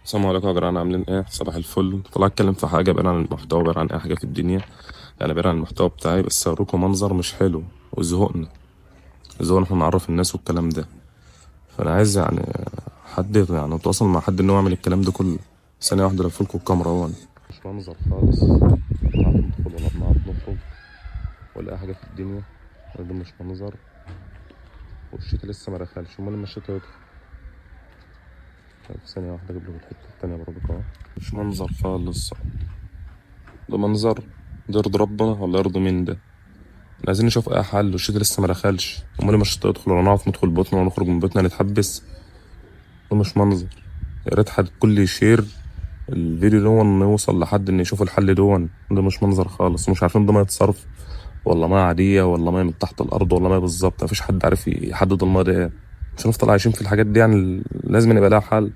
السلام عليكم يا جدعان، عاملين ايه؟ صباح الفل. طلع اتكلم في حاجه بعيد عن المحتوى، بعيد عن اي حاجه في الدنيا. يعني بعيد عن المحتوى بتاعي، بس اوريكم منظر مش حلو وزهقنا احنا نعرف الناس والكلام ده. فانا عايز يعني حد يعني اتواصل مع حد ان هو يعمل الكلام ده كله. ثانيه واحده لفلكوا الكاميرا هون. مش منظر خالص، لا بنعرف ندخل ولا بنعرف نخرج ولا اي حاجه في الدنيا. ده مش منظر. والشتا لسه ما دخلش، امال لما الشتا يدخل؟ طيب ثانيه واحده اجيب لكم الحته التانيه برضه اهو. مش منظر خالص. ده منظر؟ ده يرضي ربنا ولا يرضي مين ده؟ احنا عايزين نشوف اي حل، والشتا لسه ما دخلش. امال ما الشتا يدخل ولا نعرف ندخل بيوتنا ونخرج من بيوتنا نتحبس؟ ده مش منظر. يا ريت حد كل يشير الفيديو دون يوصل لحد ان يشوف الحل دون. ده مش منظر خالص، ومش عارفين ده ميه صرف ولا ميه عاديه ولا ميه من تحت الارض ولا ميه بالظبط. مفيش حد عارف يحدد الميه ده ايه. مش هنفضل عايشين في الحاجات دي يعني. لازم يبقى لها حل.